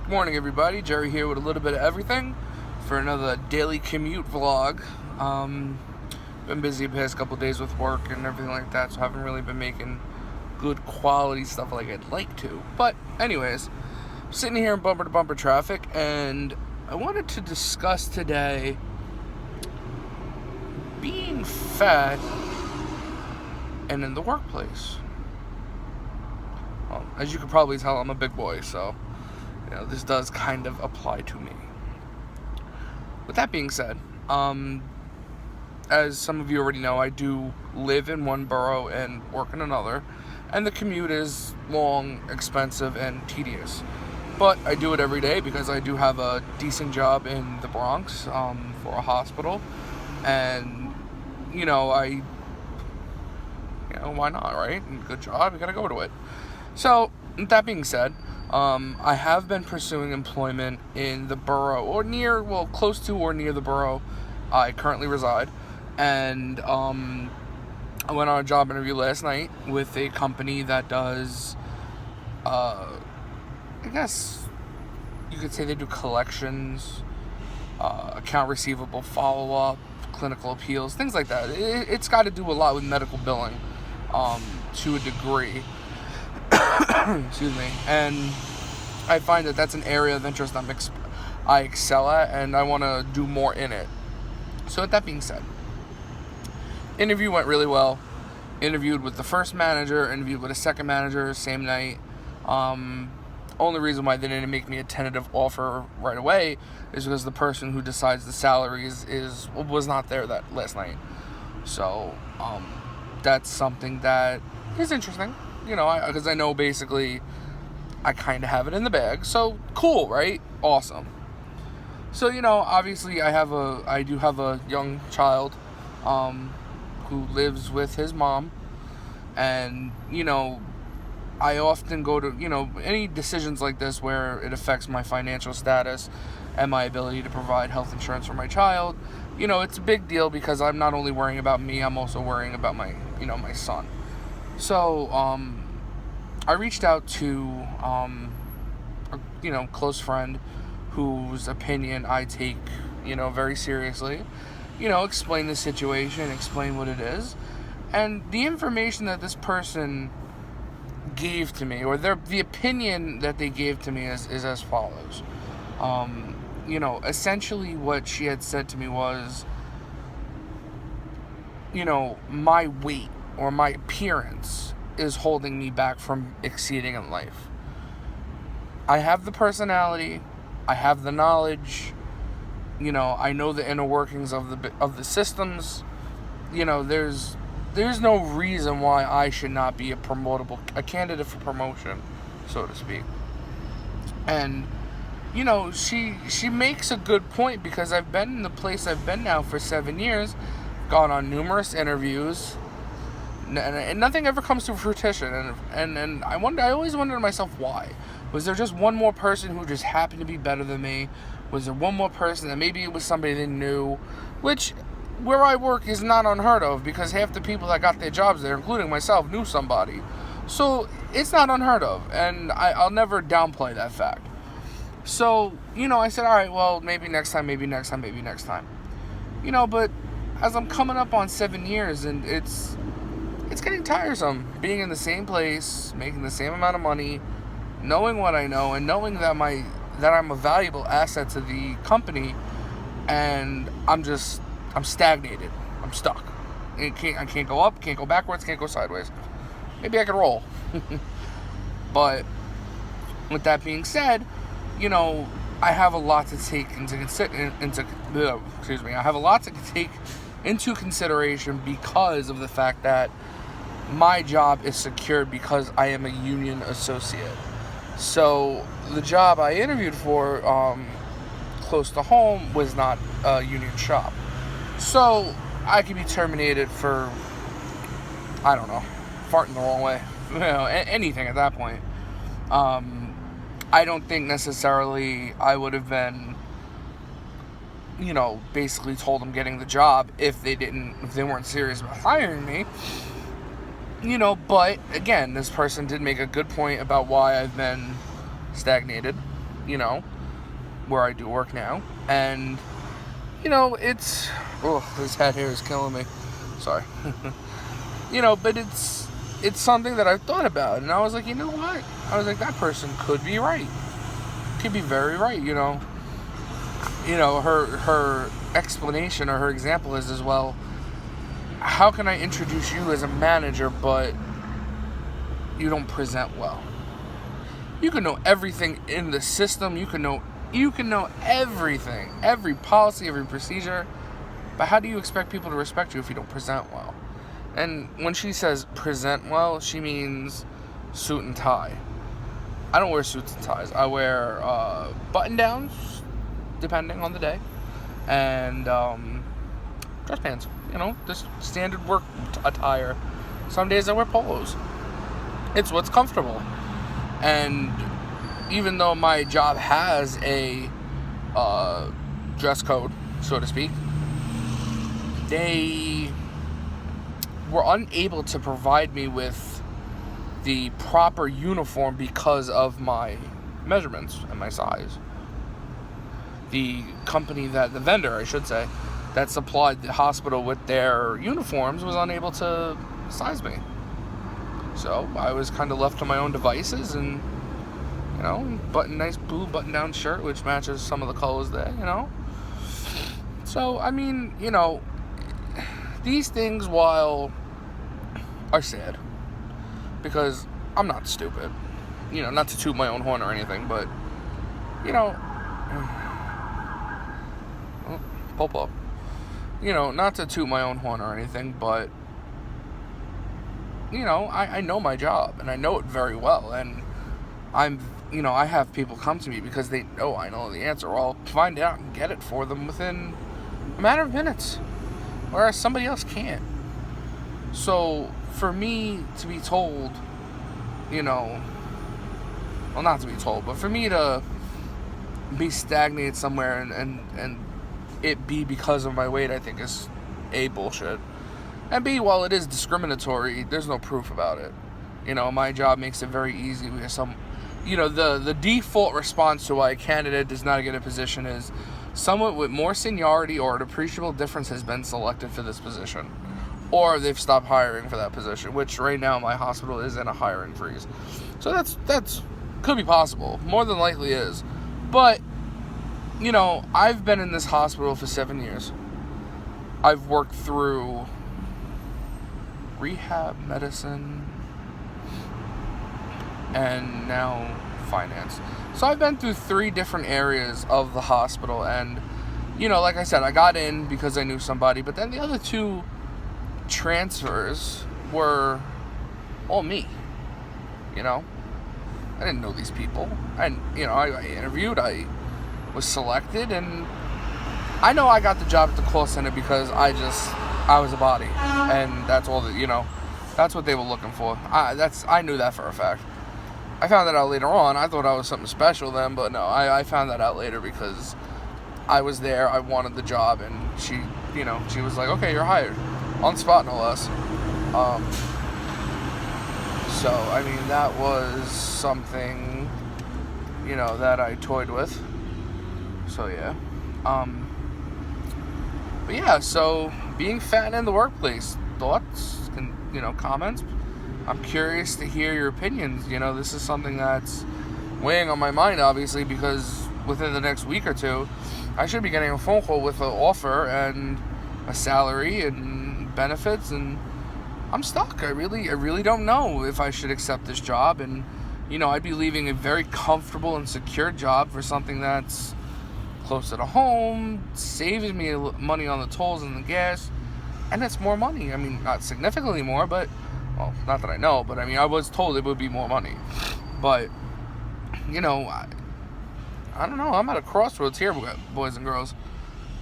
Good morning, everybody. Jerry here with a little bit of everything for another daily commute vlog. Been busy the past couple days with work and everything like that, so I haven't really been making good quality stuff like I'd like to. But anyways, I'm sitting here in bumper-to-bumper traffic, and I wanted to discuss today being fat and in the workplace. Well, as you can probably tell, I'm a big boy, so this does kind of apply to me. With that being said, as some of you already know, I do live in one borough and work in another, and the commute is long, expensive, and tedious. But I do it every day because I do have a decent job in the Bronx for a hospital, and why not, right? Good job, you gotta go to it. So, with that being said, I have been pursuing employment in the borough, close to or near the borough I currently reside. And I went on a job interview last night with a company that does, I guess you could say they do collections, account receivable follow-up, clinical appeals, things like that. It's got to do a lot with medical billing to a degree. Excuse me. And I find that that's an area of interest I excel at, and I want to do more in it. So with that being said, interview went really well. Interviewed with the first manager, interviewed with a second manager, same night. Only reason why they didn't make me a tentative offer right away is because the person who decides the salaries was not there that last night. So that's something that is interesting. Because I know basically I kind of have it in the bag. So, cool, right? Awesome. So, obviously I do have a young child who lives with his mom. And, I often go to, any decisions like this where it affects my financial status and my ability to provide health insurance for my child. It's a big deal because I'm not only worrying about me, I'm also worrying about my son. So, I reached out to, a close friend whose opinion I take, very seriously. Explain the situation, explain what it is. And the information that this person gave to me, or the opinion that they gave to me is as follows. Essentially what she had said to me was, my weight or my appearance is holding me back from exceeding in life. I have the personality, I have the knowledge, I know the inner workings of the systems. There's no reason why I should not be a candidate for promotion, so to speak. And she makes a good point, because I've been in the place I've been now for 7 years, gone on numerous interviews, and nothing ever comes to fruition. And I always wondered to myself, why? Was there just one more person who just happened to be better than me? Was there one more person that maybe it was somebody they knew? Which, where I work, is not unheard of, because half the people that got their jobs there, including myself, knew somebody. So it's not unheard of, and I'll never downplay that fact. So, I said, all right, well, maybe next time. But as I'm coming up on 7 years, and it's getting tiresome being in the same place, making the same amount of money, knowing what I know, and knowing that I'm a valuable asset to the company, and I'm stagnated. I'm stuck. I can't go up, can't go backwards, can't go sideways. Maybe I could roll. But with that being said, I have a lot to take into consideration because of the fact that my job is secured because I am a union associate. So the job I interviewed for close to home was not a union shop. So I could be terminated for, I don't know, farting the wrong way. Anything at that point. I don't think necessarily I would have been, basically told I'm getting the job if they weren't serious about hiring me. But again, this person did make a good point about why I've been stagnated. where I do work now. And, it's... Oh, this hat here is killing me. Sorry. But it's something that I've thought about. And I was like, you know what? I was like, that person could be right. Could be very right, her explanation or her example is as well, how can I introduce you as a manager, but you don't present well? You can know everything in the system. You can know everything, every policy, every procedure. But how do you expect people to respect you if you don't present well? And when she says present well, she means suit and tie. I don't wear suits and ties. I wear button downs, depending on the day, and dress pants. Just standard work attire. Some days I wear polos. It's what's comfortable. And even though my job has a dress code, so to speak, they were unable to provide me with the proper uniform because of my measurements and my size. The vendor, I should say, that supplied the hospital with their uniforms was unable to size me. So I was kind of left to my own devices, and nice blue button-down shirt which matches some of the colors there. So I mean, these things, while are sad, because I'm not stupid, not to toot my own horn or anything, but Popo, not to toot my own horn or anything, but I know my job, and I know it very well, and I have people come to me because they know I know the answer, or I'll find out and get it for them within a matter of minutes, whereas somebody else can't. So for me to be told, well, not to be told, but for me to be stagnated somewhere and it be because of my weight, I think is A, bullshit, and B, while it is discriminatory, there's no proof about it. My job makes it very easy because the default response to why a candidate does not get a position is someone with more seniority or an appreciable difference has been selected for this position, or they've stopped hiring for that position, which right now my hospital is in a hiring freeze. So that's could be possible, more than likely is. But I've been in this hospital for 7 years. I've worked through rehab, medicine, and now finance. So I've been through 3 different areas of the hospital, and like I said, I got in because I knew somebody, but then the other 2 transfers were all me. I didn't know these people, and I interviewed, I was selected, and I know I got the job at the call center because I was a body, and that's all that that's what they were looking for. I knew that for a fact. I found that out later on. I thought I was something special then, but no, I found that out later because I was there, I wanted the job, and she was like, okay, you're hired. On spot, no less. So, I mean, that was something, that I toyed with. So, yeah. But yeah, so, being fat in the workplace, thoughts and, comments. I'm curious to hear your opinions. This is something that's weighing on my mind, obviously, because within the next week or 2, I should be getting a phone call with an offer and a salary and benefits, and I'm stuck. I really don't know if I should accept this job, and I'd be leaving a very comfortable and secure job for something that's closer to home, saves me money on the tolls and the gas, and it's more money. I mean, not significantly more, but, well, not that I know, but I mean, I was told it would be more money. But, I don't know, I'm at a crossroads here, boys and girls.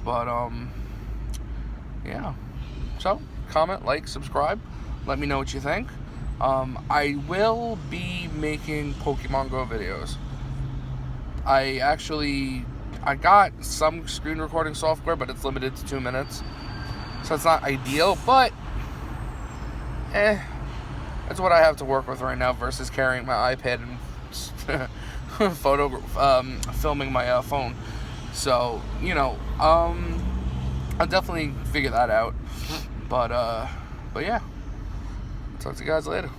But, yeah. So, comment, like, subscribe. Let me know what you think. I will be making Pokemon Go videos. I got some screen recording software, but it's limited to 2 minutes. So it's not ideal, but it's what I have to work with right now versus carrying my iPad and filming my phone. So I'll definitely figure that out. But yeah, talk to you guys later.